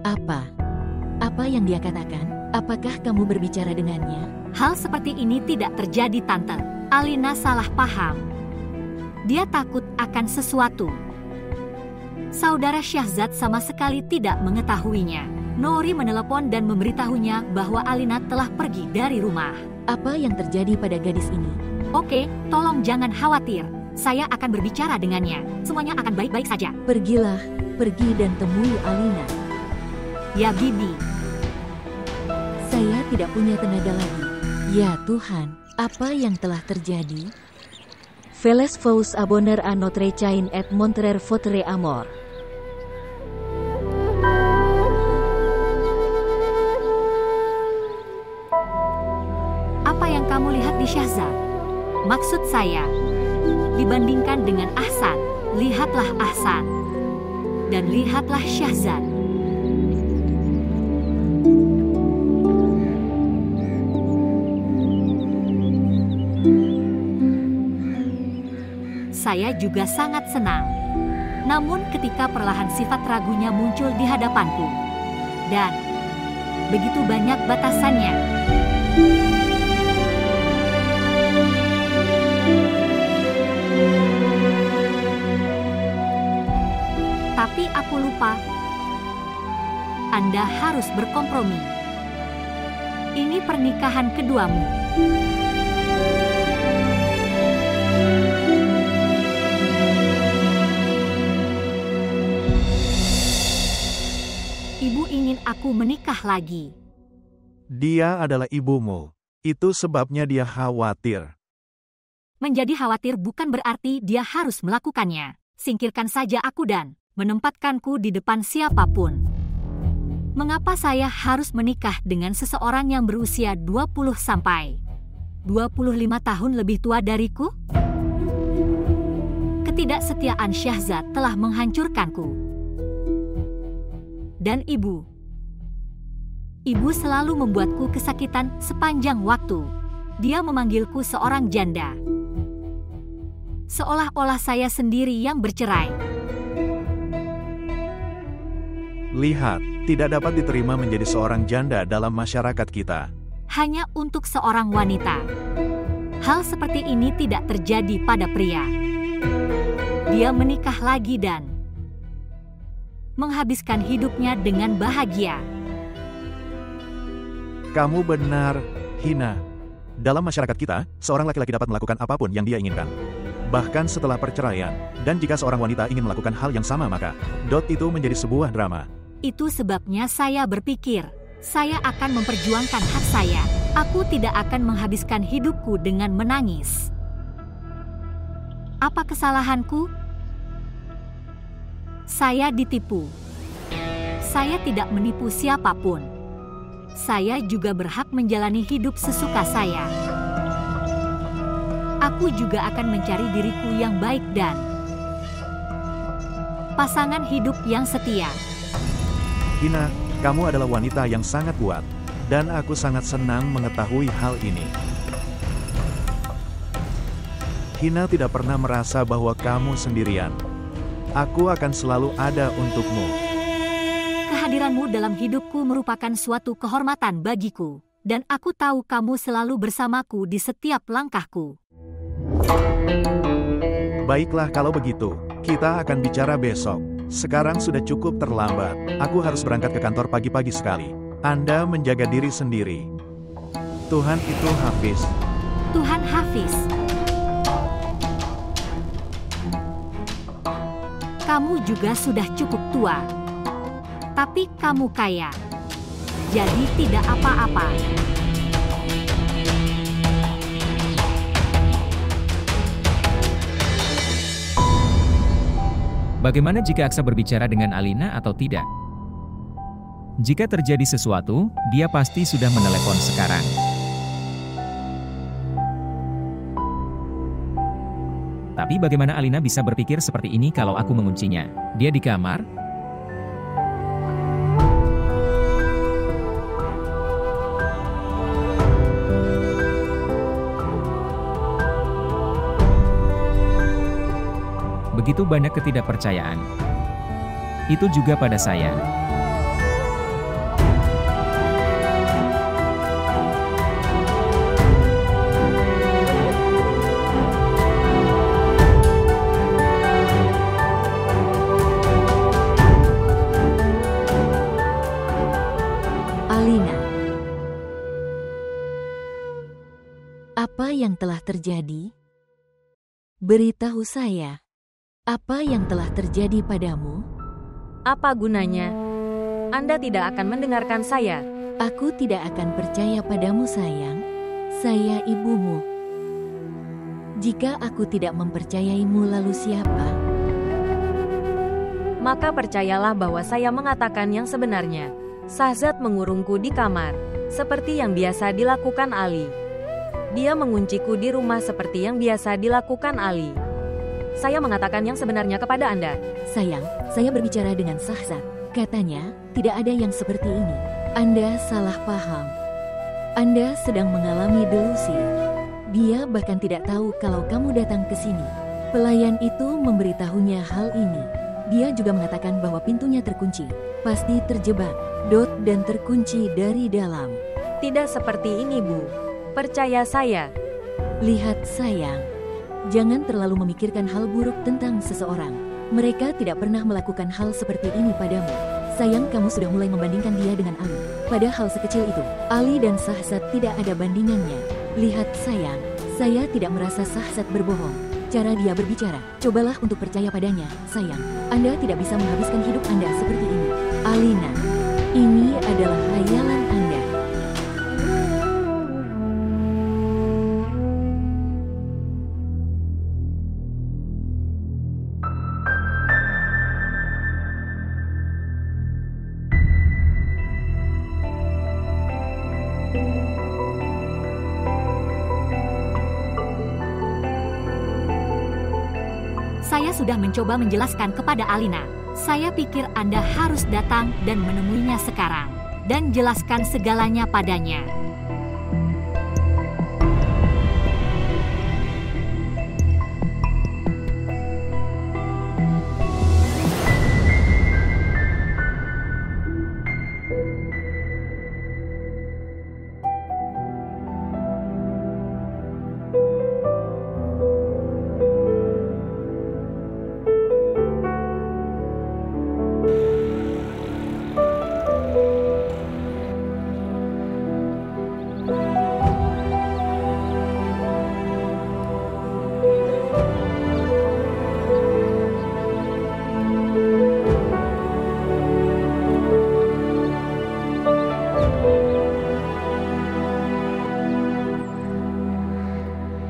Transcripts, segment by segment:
Apa? Apa yang dia katakan? Apakah kamu berbicara dengannya? Hal seperti ini tidak terjadi, Tante. Alina salah paham. Dia takut akan sesuatu. Saudara Syahzad sama sekali tidak mengetahuinya. Nouri menelepon dan memberitahunya bahwa Alina telah pergi dari rumah. Apa yang terjadi pada gadis ini? Oke, tolong jangan khawatir. Saya akan berbicara dengannya. Semuanya akan baik-baik saja. Pergilah, pergi dan temui Alina. Ya, Bibi. Saya tidak punya tenaga lagi. Ya Tuhan, apa yang telah terjadi? Veles vous abonner à notre chaîne et montrer votre amour. Apa yang kamu lihat di Syahzad? Maksud saya, dibandingkan dengan Ahsan, lihatlah Ahsan. Dan lihatlah Syahzad. Saya juga sangat senang. Namun ketika perlahan sifat ragunya muncul di hadapanku. Dan begitu banyak batasannya. Tapi aku lupa. Anda harus berkompromi. Ini pernikahan keduamu. Ibu ingin aku menikah lagi. Dia adalah ibumu. Itu sebabnya dia khawatir. Menjadi khawatir bukan berarti dia harus melakukannya. Singkirkan saja aku dan menempatkanku di depan siapapun. Mengapa saya harus menikah dengan seseorang yang berusia 20 sampai 25 tahun lebih tua dariku? Ketidaksetiaan Syahzad telah menghancurkanku. Dan ibu selalu membuatku kesakitan sepanjang waktu. Dia memanggilku seorang janda. Seolah-olah saya sendiri yang bercerai. Lihat, tidak dapat diterima menjadi seorang janda dalam masyarakat kita. Hanya untuk seorang wanita. Hal seperti ini tidak terjadi pada pria. Dia menikah lagi dan menghabiskan hidupnya dengan bahagia. Kamu benar, Hina. Dalam masyarakat kita, seorang laki-laki dapat melakukan apapun yang dia inginkan. Bahkan setelah perceraian, dan jika seorang wanita ingin melakukan hal yang sama maka, itu menjadi sebuah drama. Itu sebabnya saya berpikir, saya akan memperjuangkan hak saya. Aku tidak akan menghabiskan hidupku dengan menangis. Apa kesalahanku? Saya ditipu. Saya tidak menipu siapapun. Saya juga berhak menjalani hidup sesuka saya. Aku juga akan mencari diriku yang baik dan pasangan hidup yang setia. Hina, kamu adalah wanita yang sangat kuat, dan aku sangat senang mengetahui hal ini. Hina tidak pernah merasa bahwa kamu sendirian. Aku akan selalu ada untukmu. Kehadiranmu dalam hidupku merupakan suatu kehormatan bagiku, dan aku tahu kamu selalu bersamaku di setiap langkahku. Baiklah kalau begitu, kita akan bicara besok. Sekarang sudah cukup terlambat. Aku harus berangkat ke kantor pagi-pagi sekali. Anda menjaga diri sendiri. Tuhan itu Hafiz. Tuhan Hafiz. Kamu juga sudah cukup tua. Tapi kamu kaya. Jadi tidak apa-apa. Bagaimana jika Aksa berbicara dengan Alina atau tidak? Jika terjadi sesuatu, dia pasti sudah menelepon sekarang. Tapi bagaimana Alina bisa berpikir seperti ini kalau aku menguncinya? Dia di kamar? Begitu banyak ketidakpercayaan. Itu juga pada saya. Apa yang telah terjadi? Beritahu saya, apa yang telah terjadi padamu? Apa gunanya? Anda tidak akan mendengarkan saya. Aku tidak akan percaya padamu, sayang. Saya ibumu. Jika aku tidak mempercayaimu, lalu siapa? Maka percayalah bahwa saya mengatakan yang sebenarnya. Shahzad mengurungku di kamar, seperti yang biasa dilakukan Ali. Dia mengunciku di rumah seperti yang biasa dilakukan Ali. Saya mengatakan yang sebenarnya kepada Anda. Sayang, saya berbicara dengan Shahzad. Katanya, tidak ada yang seperti ini. Anda salah paham. Anda sedang mengalami delusi. Dia bahkan tidak tahu kalau kamu datang ke sini. Pelayan itu memberitahunya hal ini. Dia juga mengatakan bahwa pintunya terkunci. Pasti terjebak, dan terkunci dari dalam. Tidak seperti ini, Bu. Percaya saya. Lihat, sayang. Jangan terlalu memikirkan hal buruk tentang seseorang. Mereka tidak pernah melakukan hal seperti ini padamu. Sayang, kamu sudah mulai membandingkan dia dengan Ali. Pada hal sekecil itu, Ali dan Shahzad tidak ada bandingannya. Lihat, sayang, saya tidak merasa Shahzad berbohong. Cara dia berbicara, cobalah untuk percaya padanya, sayang. Anda tidak bisa menghabiskan hidup Anda seperti ini. Alina, ini adalah khayalan Anda. Saya sudah mencoba menjelaskan kepada Alina. Saya pikir Anda harus datang dan menemuinya sekarang. Dan jelaskan segalanya padanya.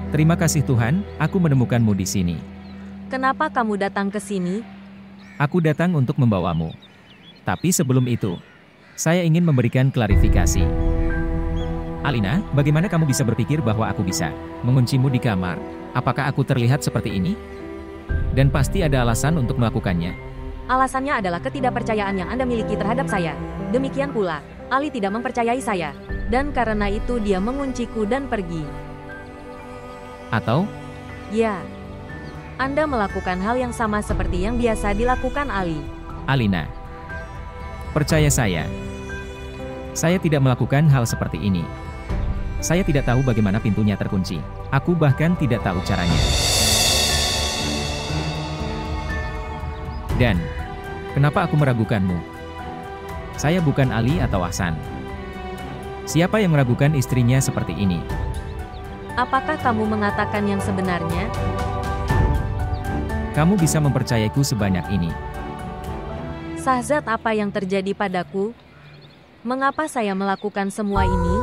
Terima kasih Tuhan, aku menemukanmu di sini. Kenapa kamu datang ke sini? Aku datang untuk membawamu. Tapi sebelum itu, saya ingin memberikan klarifikasi. Alina, bagaimana kamu bisa berpikir bahwa aku bisa menguncimu di kamar? Apakah aku terlihat seperti ini? Dan pasti ada alasan untuk melakukannya. Alasannya adalah ketidakpercayaan yang Anda miliki terhadap saya. Demikian pula, Ali tidak mempercayai saya. Dan karena itu dia mengunciku dan pergi. Atau? Ya, Anda melakukan hal yang sama seperti yang biasa dilakukan Ali. Alina, percaya saya tidak melakukan hal seperti ini. Saya tidak tahu bagaimana pintunya terkunci. Aku bahkan tidak tahu caranya. Dan, kenapa aku meragukanmu? Saya bukan Ali atau Ahsan. Siapa yang meragukan istrinya seperti ini? Apakah kamu mengatakan yang sebenarnya? Kamu bisa mempercayaiku sebanyak ini. Shahzad, apa yang terjadi padaku? Mengapa saya melakukan semua ini?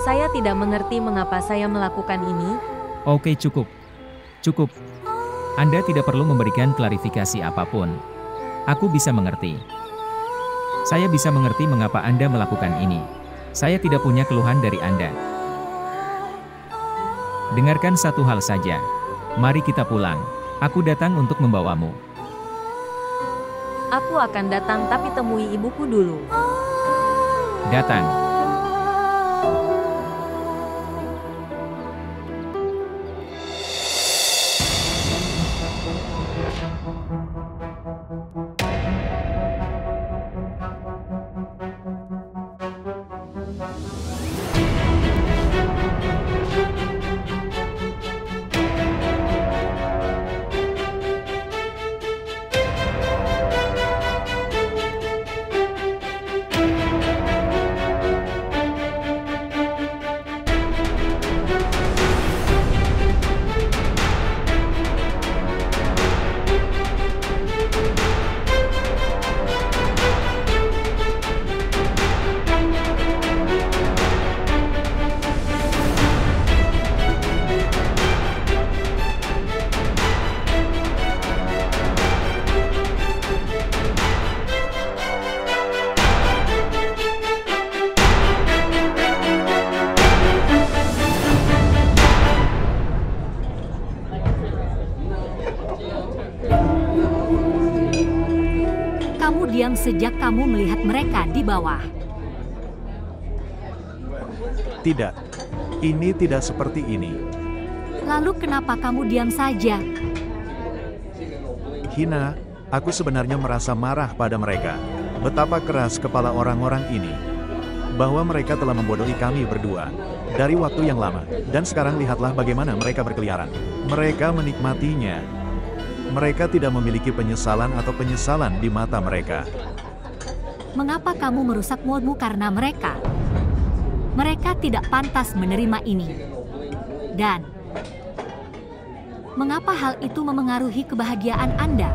Saya tidak mengerti mengapa saya melakukan ini. Oke, cukup. Cukup. Anda tidak perlu memberikan klarifikasi apapun. Aku bisa mengerti. Saya bisa mengerti mengapa Anda melakukan ini. Saya tidak punya keluhan dari Anda. Dengarkan satu hal saja. Mari kita pulang. Aku datang untuk membawamu. Aku akan datang, tapi temui ibuku dulu. Datang. sejak kamu melihat mereka di bawah. Tidak. Ini tidak seperti ini. Lalu kenapa kamu diam saja? Hina, aku sebenarnya merasa marah pada mereka. Betapa keras kepala orang-orang ini. Bahwa mereka telah membodohi kami berdua. Dari waktu yang lama. Dan sekarang lihatlah bagaimana mereka berkeliaran. Mereka menikmatinya. Mereka tidak memiliki penyesalan atau penyesalan di mata mereka. Mengapa kamu merusak moodmu karena mereka? Mereka tidak pantas menerima ini. Dan mengapa hal itu memengaruhi kebahagiaan Anda?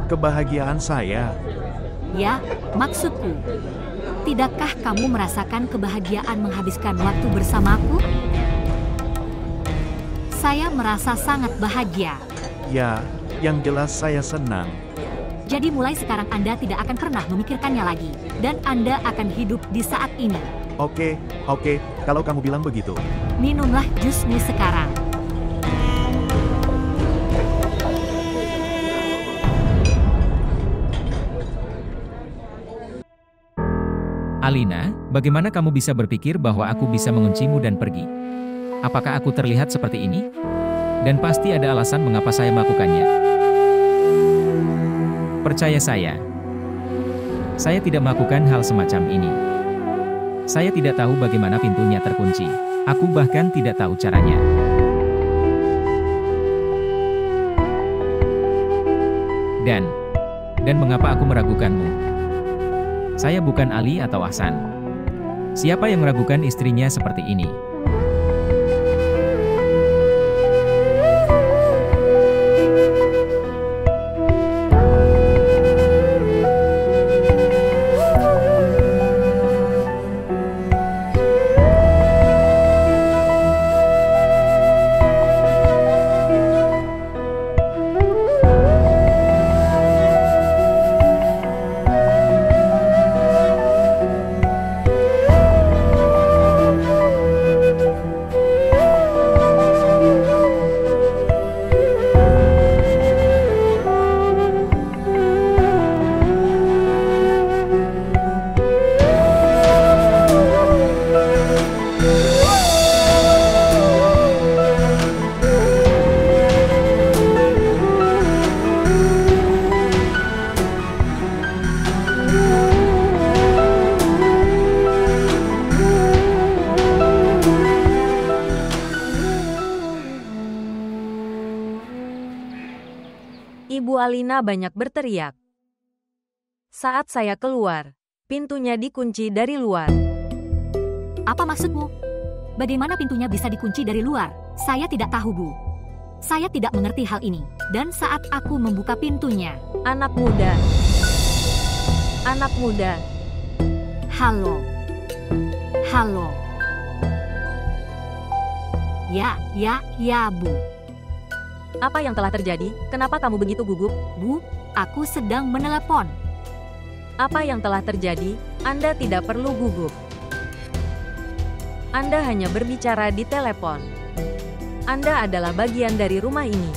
Kebahagiaan saya. Ya, maksudku. Tidakkah kamu merasakan kebahagiaan menghabiskan waktu bersamaku? Saya merasa sangat bahagia. Ya, yang jelas saya senang. Jadi mulai sekarang Anda tidak akan pernah memikirkannya lagi. Dan Anda akan hidup di saat ini. Oke, kalau kamu bilang begitu. Minumlah jusmu sekarang. Alina, bagaimana kamu bisa berpikir bahwa aku bisa menguncimu dan pergi? Apakah aku terlihat seperti ini? Dan pasti ada alasan mengapa saya melakukannya. Percaya saya tidak melakukan hal semacam ini. Saya tidak tahu bagaimana pintunya terkunci. Aku bahkan tidak tahu caranya. Dan mengapa aku meragukanmu? Saya bukan Ali atau Ahsan. Siapa yang meragukan istrinya seperti ini? Ibu Alina banyak berteriak. Saat saya keluar, pintunya dikunci dari luar. Apa maksudmu? Bagaimana pintunya bisa dikunci dari luar? Saya tidak tahu, Bu. Saya tidak mengerti hal ini. Dan saat aku membuka pintunya, Anak muda. Anak muda. halo. Halo. Ya, Bu. Apa yang telah terjadi? Kenapa kamu begitu gugup? Bu, aku sedang menelepon. Apa yang telah terjadi? Anda tidak perlu gugup. Anda hanya berbicara di telepon. Anda adalah bagian dari rumah ini.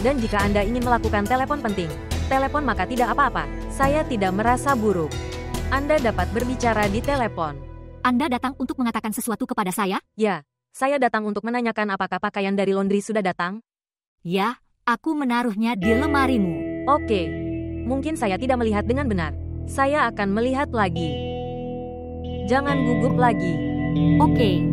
Dan jika Anda ingin melakukan telepon penting, telepon maka tidak apa-apa. Saya tidak merasa buruk. Anda dapat berbicara di telepon. Anda datang untuk mengatakan sesuatu kepada saya? Ya, saya datang untuk menanyakan apakah pakaian dari laundry sudah datang? Ya, aku menaruhnya di lemarimu. Oke. Mungkin saya tidak melihat dengan benar. Saya akan melihat lagi. Jangan gugup lagi. Oke.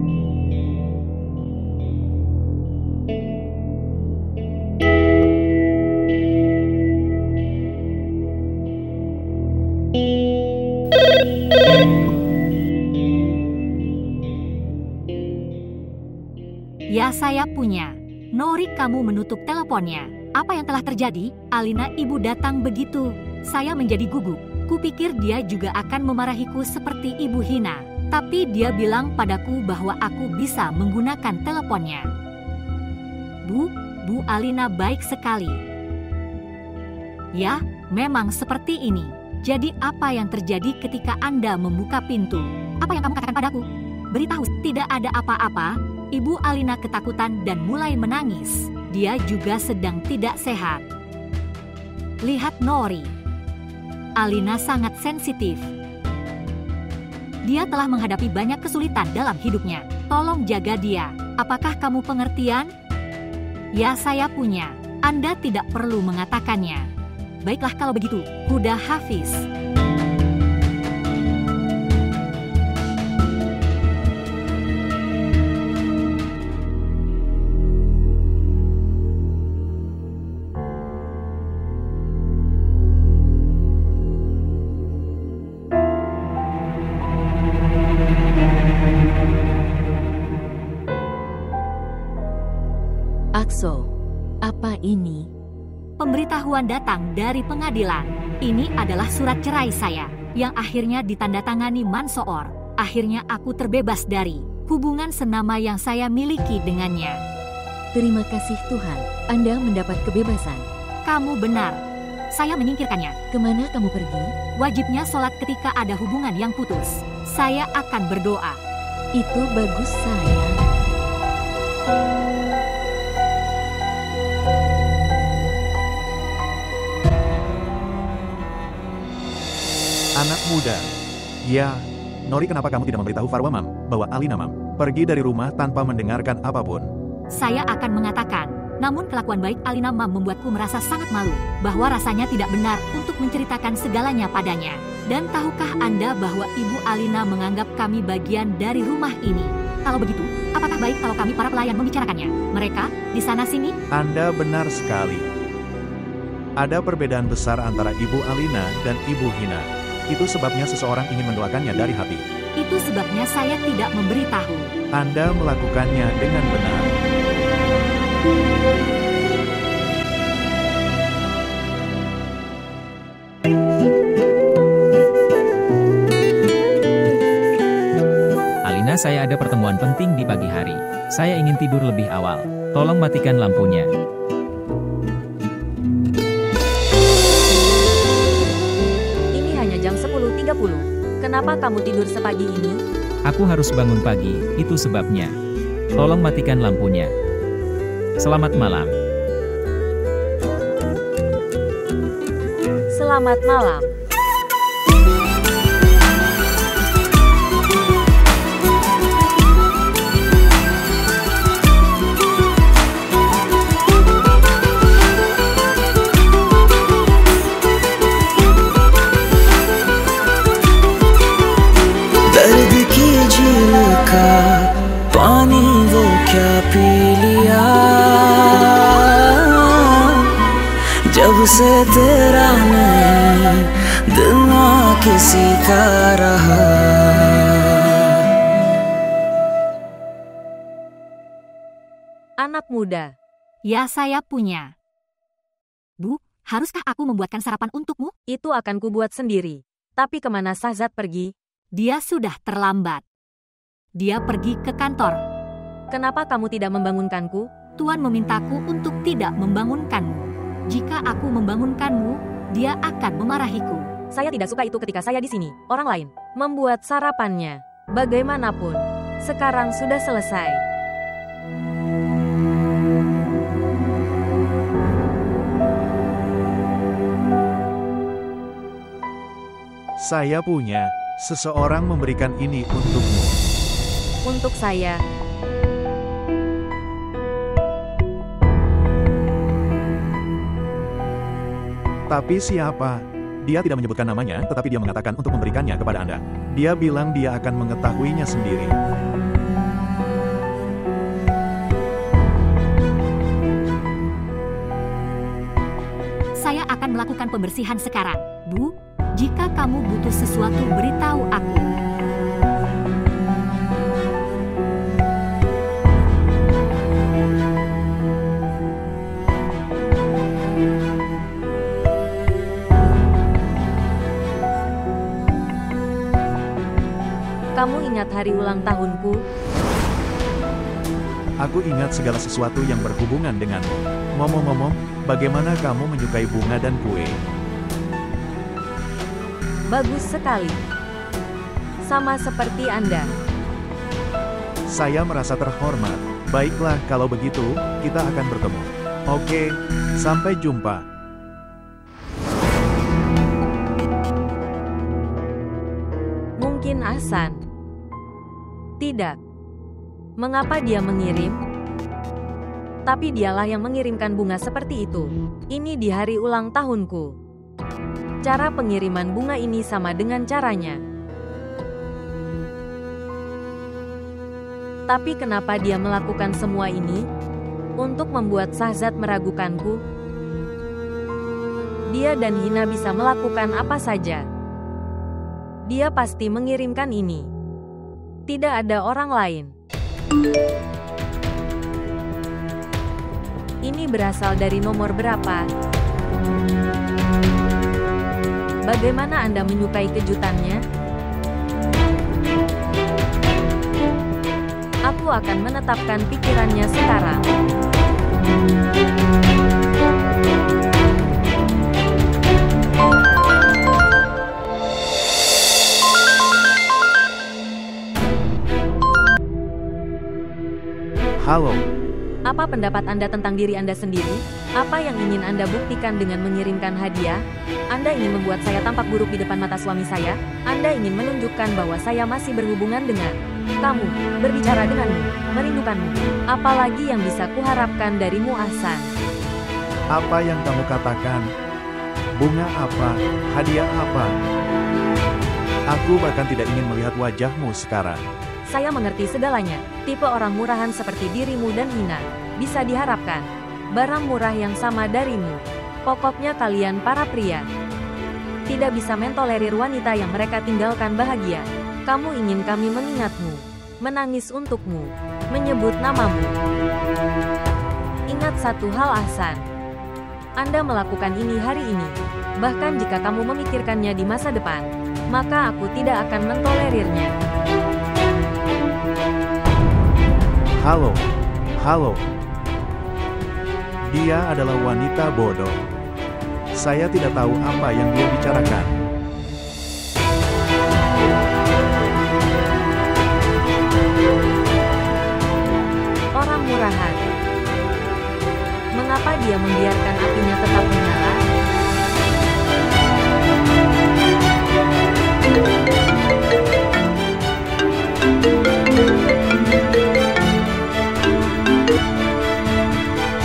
Ya, saya punya. Nori, kamu menutup teleponnya. Apa yang telah terjadi? Alina, ibu datang begitu. Saya menjadi gugup. Kupikir dia juga akan memarahiku seperti Ibu Hina. Tapi dia bilang padaku bahwa aku bisa menggunakan teleponnya. Bu Alina baik sekali. Ya, memang seperti ini. Jadi apa yang terjadi ketika Anda membuka pintu? Apa yang kamu katakan padaku? Beritahu, tidak ada apa-apa. Ibu Alina ketakutan dan mulai menangis. Dia juga sedang tidak sehat. Lihat Nori. Alina sangat sensitif. Dia telah menghadapi banyak kesulitan dalam hidupnya. Tolong jaga dia. Apakah kamu pengertian? Ya, saya punya. Anda tidak perlu mengatakannya. Baiklah kalau begitu, Huda Hafiz. Akso, apa ini? Pemberitahuan datang dari pengadilan. Ini adalah surat cerai saya, yang akhirnya ditandatangani Mansoor. Akhirnya aku terbebas dari hubungan senama yang saya miliki dengannya. Terima kasih Tuhan, Anda mendapat kebebasan. Kamu benar. Saya menyingkirkannya. Kemana kamu pergi? Wajibnya sholat ketika ada hubungan yang putus. Saya akan berdoa. Itu bagus sayang. Anak muda. Ya, Nori, kenapa kamu tidak memberitahu Farwa Mam bahwa Alina Mam pergi dari rumah tanpa mendengarkan apapun? Saya akan mengatakan, namun kelakuan baik Alina Mam membuatku merasa sangat malu, bahwa rasanya tidak benar untuk menceritakan segalanya padanya. Dan tahukah Anda bahwa Ibu Alina menganggap kami bagian dari rumah ini? Kalau begitu, apakah baik kalau kami para pelayan membicarakannya? Mereka, di sana-sini? Anda benar sekali. Ada perbedaan besar antara Ibu Alina dan Ibu Hina. Itu sebabnya seseorang ingin mendoakannya dari hati. Itu sebabnya saya tidak memberitahu. Anda melakukannya dengan benar. Alina, saya ada pertemuan penting di pagi hari. Saya ingin tidur lebih awal. Tolong matikan lampunya. Jam 10.30. Kenapa kamu tidur sepagi ini? Aku harus bangun pagi, itu sebabnya. Tolong matikan lampunya. Selamat malam. Selamat malam. पानी वो क्या पी लिया जब से तेरा नहीं दिल ना किसी का रहा. Anak muda. Ya, saya punya. Bu, haruskah aku membuatkan sarapan untukmu? Itu akan kubuat sendiri. Tapi kemana Sahzad pergi? Dia sudah terlambat. Dia pergi ke kantor. Kenapa kamu tidak membangunkanku? Tuan memintaku untuk tidak membangunkanmu. Jika aku membangunkanmu, dia akan memarahiku. Saya tidak suka itu ketika saya di sini. Orang lain membuat sarapannya. Bagaimanapun, sekarang sudah selesai. Saya punya. Seseorang memberikan ini untukmu. Untuk saya. Tapi siapa? Dia tidak menyebutkan namanya, tetapi dia mengatakan untuk memberikannya kepada Anda. Dia bilang dia akan mengetahuinya sendiri. Saya akan melakukan pembersihan sekarang. Bu, jika kamu butuh sesuatu, beritahu aku. Kamu ingat hari ulang tahunku? Aku ingat segala sesuatu yang berhubungan denganmu. Ngomong-ngomong, bagaimana kamu menyukai bunga dan kue? Bagus sekali. Sama seperti Anda. Saya merasa terhormat. Baiklah, kalau begitu, kita akan bertemu. Oke, sampai jumpa. Mungkin Ahsan. Tidak. Mengapa dia mengirim? Tapi dialah yang mengirimkan bunga seperti itu. Ini di hari ulang tahunku. Cara pengiriman bunga ini sama dengan caranya. Tapi kenapa dia melakukan semua ini? Untuk membuat Shahzad meragukanku? Dia dan Hina bisa melakukan apa saja. Dia pasti mengirimkan ini. Tidak ada orang lain. Ini berasal dari nomor berapa? Bagaimana Anda menyukai kejutannya? Aku akan menetapkan pikirannya sekarang. Halo, Apa pendapat Anda tentang diri Anda sendiri? Apa yang ingin Anda buktikan dengan mengirimkan hadiah? Anda ingin membuat saya tampak buruk di depan mata suami saya? Anda ingin menunjukkan bahwa saya masih berhubungan dengan kamu, berbicara denganmu, merindukanmu. Apalagi yang bisa kuharapkan darimu, Ahsan? apa yang kamu katakan? Bunga apa? Hadiah apa? Aku bahkan tidak ingin melihat wajahmu sekarang. Saya mengerti segalanya. Tipe orang murahan seperti dirimu dan Hina bisa diharapkan barang murah yang sama darimu. Pokoknya kalian para pria tidak bisa mentolerir wanita yang mereka tinggalkan bahagia. Kamu ingin kami mengingatmu, menangis untukmu, menyebut namamu. Ingat satu hal, Ahsan. Anda melakukan ini hari ini. Bahkan jika kamu memikirkannya di masa depan, maka aku tidak akan mentolerirnya. Halo, halo. Dia adalah wanita bodoh. Saya tidak tahu apa yang dia bicarakan. Orang murahan. Mengapa dia membiarkan apinya tetap menyala?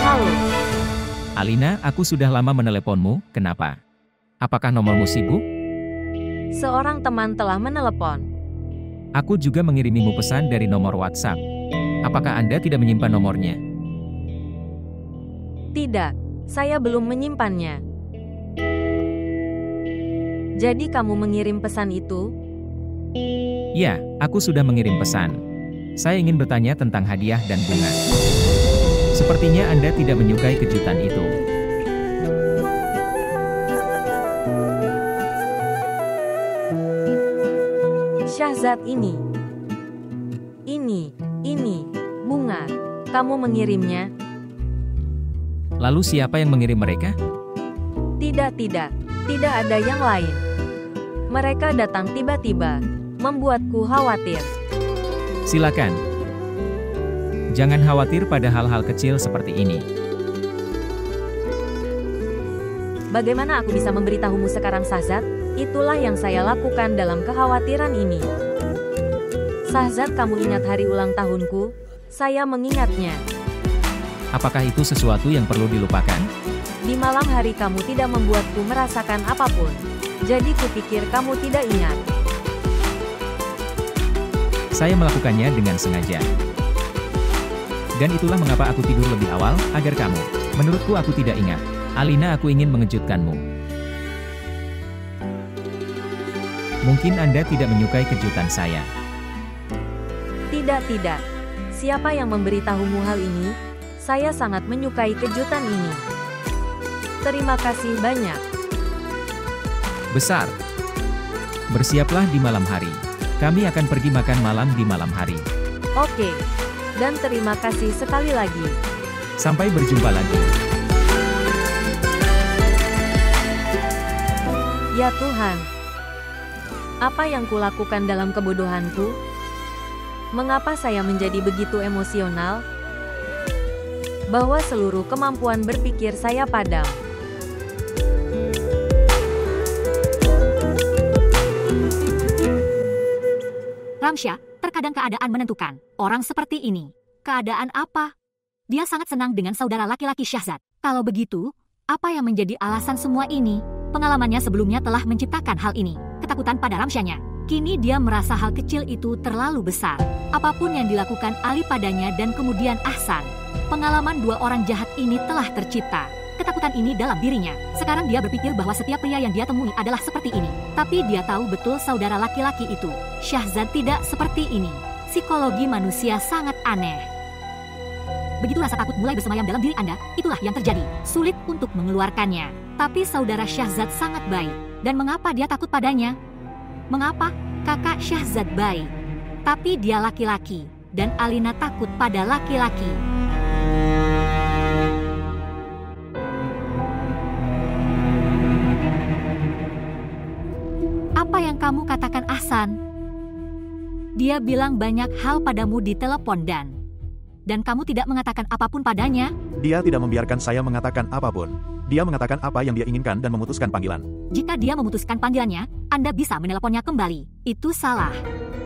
Halo, Alina, aku sudah lama meneleponmu, kenapa? Apakah nomormu sibuk? seorang teman telah menelepon. Aku juga mengirimimu pesan dari nomor WhatsApp. Apakah Anda tidak menyimpan nomornya? Tidak, saya belum menyimpannya. Jadi kamu mengirim pesan itu? Ya, aku sudah mengirim pesan. Saya ingin bertanya tentang hadiah dan bunga. Sepertinya Anda tidak menyukai kejutan itu. Shahzad ini, bunga. Kamu mengirimnya? Lalu siapa yang mengirim mereka? Tidak ada yang lain. Mereka datang tiba-tiba, membuatku khawatir. Silakan. Jangan khawatir pada hal-hal kecil seperti ini. Bagaimana aku bisa memberitahumu sekarang, Shahzad? Itulah yang saya lakukan dalam kekhawatiran ini. Shahzad, kamu ingat hari ulang tahunku? Saya mengingatnya. Apakah itu sesuatu yang perlu dilupakan? Di malam hari kamu tidak membuatku merasakan apapun. Jadi kupikir kamu tidak ingat. Saya melakukannya dengan sengaja. Dan itulah mengapa aku tidur lebih awal, agar kamu. Menurutku aku tidak ingat. Alina, aku ingin mengejutkanmu. Mungkin Anda tidak menyukai kejutan saya. Tidak. Siapa yang memberitahumu hal ini? Saya sangat menyukai kejutan ini. Terima kasih banyak. Besar. Bersiaplah di malam hari. Kami akan pergi makan malam di malam hari. Oke. Dan terima kasih sekali lagi. Sampai berjumpa lagi. Ya Tuhan. Apa yang kulakukan dalam kebodohanku? Mengapa saya menjadi begitu emosional? Bahwa seluruh kemampuan berpikir saya padam. Ramsya, terkadang keadaan menentukan. Orang seperti ini. Keadaan apa? Dia sangat senang dengan saudara laki-laki Syahzad. Kalau begitu, apa yang menjadi alasan semua ini? Pengalamannya sebelumnya telah menciptakan hal ini. Ketakutan pada Ramsyanya. Kini dia merasa hal kecil itu terlalu besar. Apapun yang dilakukan Ali padanya dan kemudian Ahsan. Pengalaman dua orang jahat ini telah tercipta. Ketakutan ini dalam dirinya. Sekarang dia berpikir bahwa setiap pria yang dia temui adalah seperti ini. Tapi dia tahu betul saudara laki-laki itu. Syahzad tidak seperti ini. Psikologi manusia sangat aneh. Begitu rasa takut mulai bersemayam dalam diri Anda, itulah yang terjadi. Sulit untuk mengeluarkannya. Tapi saudara Syahzad sangat baik. Dan mengapa dia takut padanya? Mengapa? Kakak Syahzad baik. Tapi dia laki-laki. Dan Alina takut pada laki-laki. Apa yang kamu katakan, Ahsan? Dia bilang banyak hal padamu di telepon dan kamu tidak mengatakan apapun padanya? Dia tidak membiarkan saya mengatakan apapun. Dia mengatakan apa yang dia inginkan dan memutuskan panggilan. Jika dia memutuskan panggilannya, Anda bisa meneleponnya kembali. Itu salah.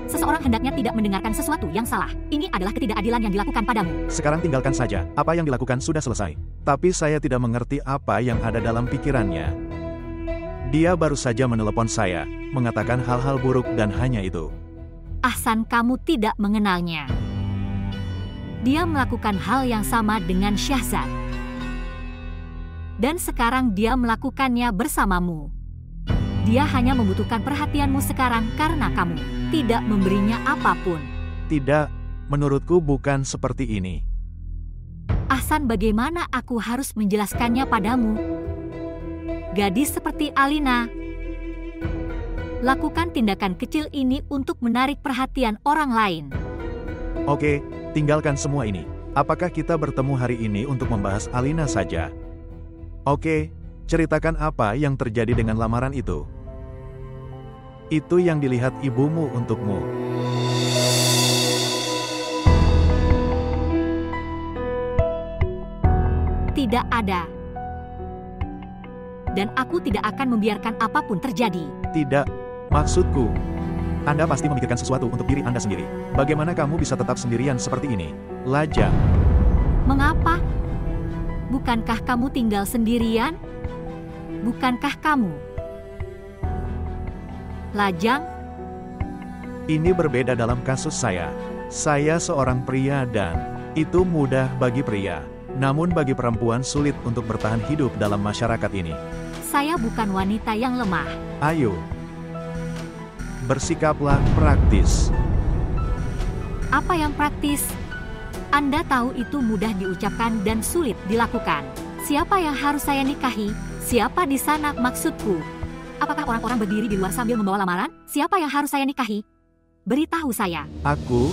Seseorang hendaknya tidak mendengarkan sesuatu yang salah. Ini adalah ketidakadilan yang dilakukan padamu. Sekarang tinggalkan saja. Apa yang dilakukan sudah selesai. Tapi saya tidak mengerti apa yang ada dalam pikirannya. Dia baru saja menelepon saya, mengatakan hal-hal buruk dan hanya itu. Ahsan, kamu tidak mengenalnya. Dia melakukan hal yang sama dengan Syahzad. Dan sekarang dia melakukannya bersamamu. Dia hanya membutuhkan perhatianmu sekarang karena kamu tidak memberinya apapun. Tidak, menurutku bukan seperti ini. Ahsan, bagaimana aku harus menjelaskannya padamu? Gadis seperti Alina. Lakukan tindakan kecil ini untuk menarik perhatian orang lain. Oke, tinggalkan semua ini. Apakah kita bertemu hari ini untuk membahas Alina saja? Oke, ceritakan apa yang terjadi dengan lamaran itu. Itu yang dilihat ibumu untukmu. Tidak ada. Dan aku tidak akan membiarkan apapun terjadi. Tidak, maksudku. Anda pasti memikirkan sesuatu untuk diri Anda sendiri. Bagaimana kamu bisa tetap sendirian seperti ini? Lajang. Mengapa? Bukankah kamu tinggal sendirian? Bukankah kamu lajang? Ini berbeda dalam kasus saya. Saya seorang pria dan itu mudah bagi pria. Namun bagi perempuan sulit untuk bertahan hidup dalam masyarakat ini. Saya bukan wanita yang lemah. Ayo. Bersikaplah praktis. Apa yang praktis? Anda tahu itu mudah diucapkan dan sulit dilakukan. Siapa yang harus saya nikahi? Siapa di sana maksudku? Apakah orang-orang berdiri di luar sambil membawa lamaran? Siapa yang harus saya nikahi? Beritahu saya. Aku.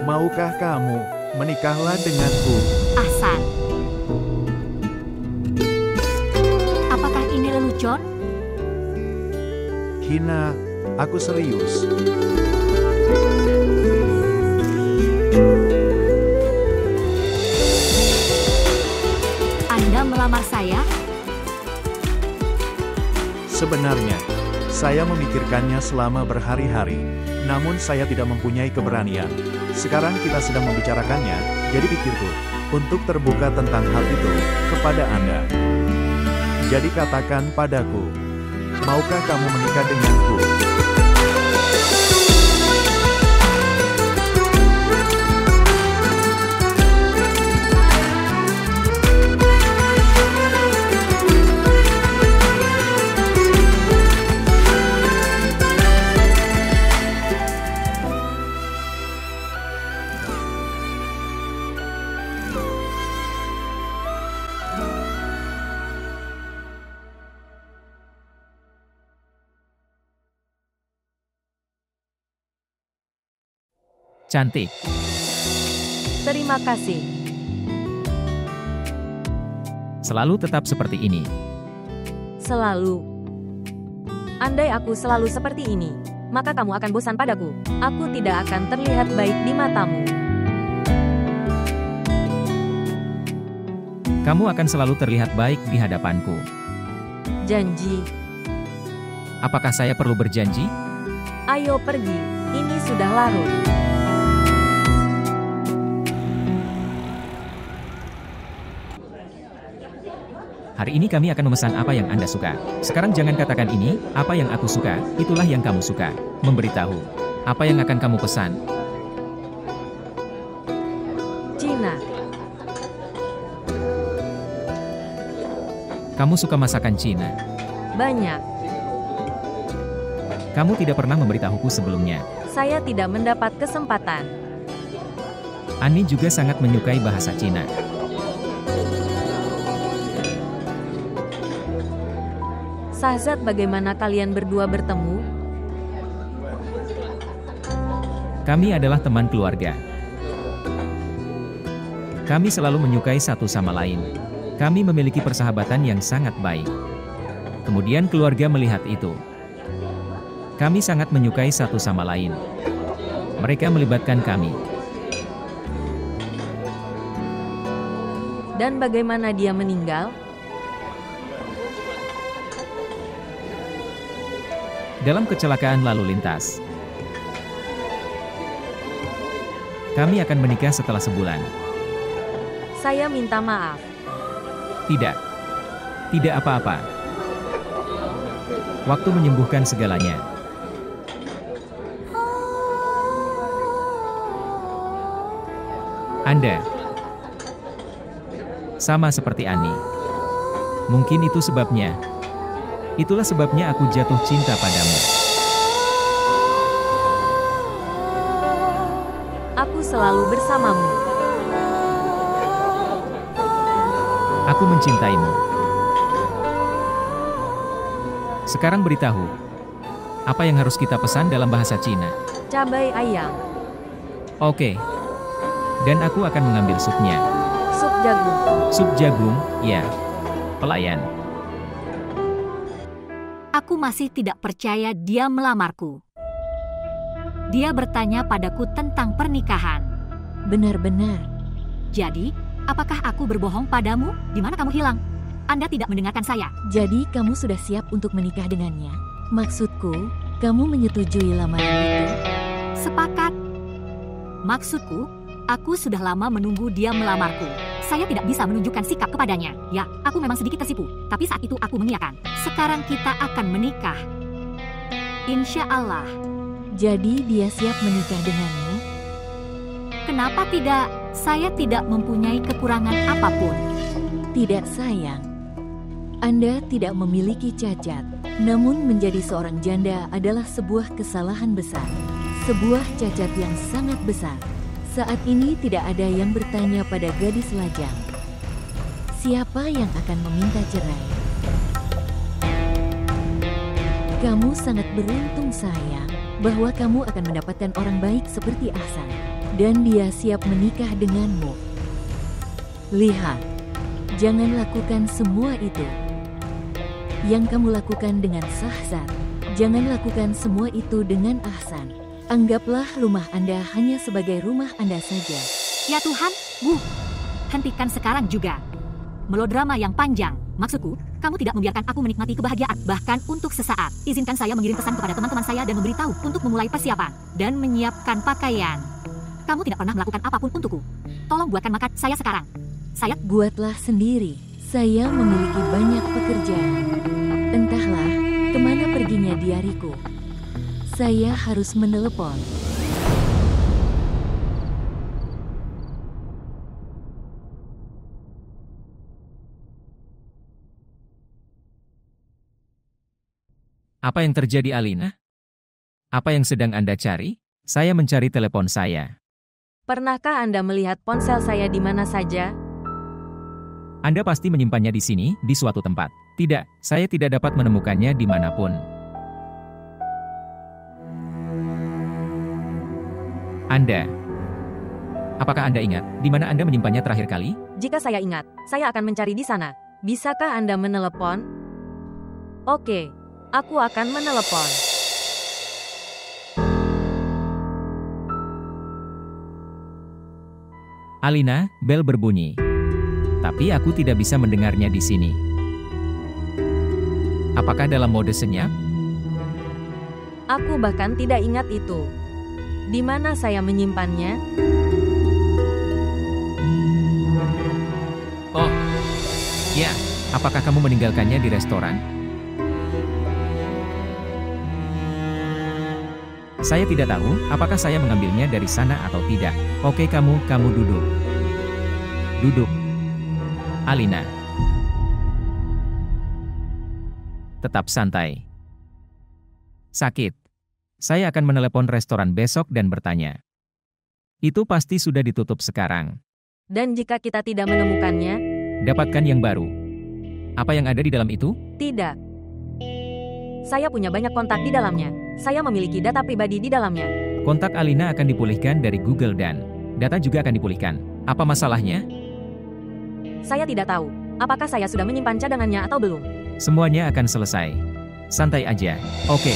Maukah kamu menikahlah denganku? Ahsan. Apakah ini lelucon? Hina, aku serius. Anda melamar saya? Sebenarnya, saya memikirkannya selama berhari-hari. Namun saya tidak mempunyai keberanian. Sekarang kita sedang membicarakannya, jadi pikirku untuk terbuka tentang hal itu kepada Anda. Jadi katakan padaku, maukah kamu menikah denganku? Cantik. Terima kasih. Selalu tetap seperti ini. Selalu. Andai aku selalu seperti ini, maka kamu akan bosan padaku. Aku tidak akan terlihat baik di matamu. Kamu akan selalu terlihat baik di hadapanku. Janji. Apakah saya perlu berjanji? Ayo pergi, ini sudah larut. Hari ini kami akan memesan apa yang Anda suka. Sekarang jangan katakan ini, apa yang aku suka, itulah yang kamu suka. Memberitahu, apa yang akan kamu pesan? Cina. Kamu suka masakan Cina? Banyak. Kamu tidak pernah memberitahuku sebelumnya. Saya tidak mendapat kesempatan. Ani juga sangat menyukai bahasa Cina. Sahzad, bagaimana kalian berdua bertemu? Kami adalah teman keluarga. Kami selalu menyukai satu sama lain. Kami memiliki persahabatan yang sangat baik. Kemudian keluarga melihat itu. Kami sangat menyukai satu sama lain. Mereka melibatkan kami. Dan bagaimana dia meninggal? Dalam kecelakaan lalu lintas. Kami akan menikah setelah sebulan. Saya minta maaf. Tidak. Tidak apa-apa. Waktu menyembuhkan segalanya. Anda sama seperti Ani. Mungkin itu sebabnya. Itulah sebabnya aku jatuh cinta padamu. Aku selalu bersamamu. Aku mencintaimu. Sekarang beritahu, apa yang harus kita pesan dalam bahasa Cina? Cabai ayam. Oke. Dan aku akan mengambil supnya. Sup jagung. Sup jagung, ya. Pelayan. Aku masih tidak percaya dia melamarku. Dia bertanya padaku tentang pernikahan. Benar-benar. Jadi, apakah aku berbohong padamu? Di mana kamu hilang? Anda tidak mendengarkan saya. Jadi kamu sudah siap untuk menikah dengannya? Maksudku, kamu menyetujui lamaran itu? Sepakat. Maksudku, aku sudah lama menunggu dia melamarku. Saya tidak bisa menunjukkan sikap kepadanya. Ya, aku memang sedikit tersipu. Tapi saat itu aku mengiyakan. Sekarang kita akan menikah. Insya Allah. Jadi dia siap menikah denganmu? Kenapa tidak? Saya tidak mempunyai kekurangan apapun. Tidak, sayang. Anda tidak memiliki cacat. Namun menjadi seorang janda adalah sebuah kesalahan besar. Sebuah cacat yang sangat besar. Saat ini tidak ada yang bertanya pada gadis lajang. Siapa yang akan meminta cerai? Kamu sangat beruntung, sayang, bahwa kamu akan mendapatkan orang baik seperti Ahsan. Dan dia siap menikah denganmu. Lihat, jangan lakukan semua itu. Yang kamu lakukan dengan Sahzad. Jangan lakukan semua itu dengan Ahsan. Anggaplah rumah Anda hanya sebagai rumah Anda saja. Ya Tuhan, hentikan sekarang juga. Melodrama yang panjang. Maksudku, kamu tidak membiarkan aku menikmati kebahagiaan, bahkan untuk sesaat. Izinkan saya mengirim pesan kepada teman-teman saya dan memberitahu untuk memulai persiapan dan menyiapkan pakaian. Kamu tidak pernah melakukan apapun untukku. Tolong buatkan makan saya sekarang. Saya buatlah sendiri. Saya memiliki banyak pekerjaan. Entahlah, kemana perginya diariku. Saya harus menelepon. Apa yang terjadi, Alina? Apa yang sedang Anda cari? Saya mencari telepon saya. Pernahkah Anda melihat ponsel saya di mana saja? Anda pasti menyimpannya di sini, di suatu tempat. Tidak, saya tidak dapat menemukannya dimanapun. Anda. Apakah Anda ingat di mana Anda menyimpannya terakhir kali? Jika saya ingat, saya akan mencari di sana. Bisakah Anda menelepon? Oke, aku akan menelepon. Alina, bel berbunyi. Tapi aku tidak bisa mendengarnya di sini. Apakah dalam mode senyap? Aku bahkan tidak ingat itu. Di mana saya menyimpannya? Oh, ya. Apakah kamu meninggalkannya di restoran? Saya tidak tahu apakah saya mengambilnya dari sana atau tidak. Oke, kamu duduk. Duduk. Alina. Tetap santai. Sakit. Saya akan menelepon restoran besok dan bertanya. Itu pasti sudah ditutup sekarang. Dan jika kita tidak menemukannya? Dapatkan yang baru. Apa yang ada di dalam itu? Tidak. Saya punya banyak kontak di dalamnya. Saya memiliki data pribadi di dalamnya. Kontak Alina akan dipulihkan dari Google dan data juga akan dipulihkan. Apa masalahnya? Saya tidak tahu. Apakah saya sudah menyimpan cadangannya atau belum? Semuanya akan selesai. Santai aja. Oke.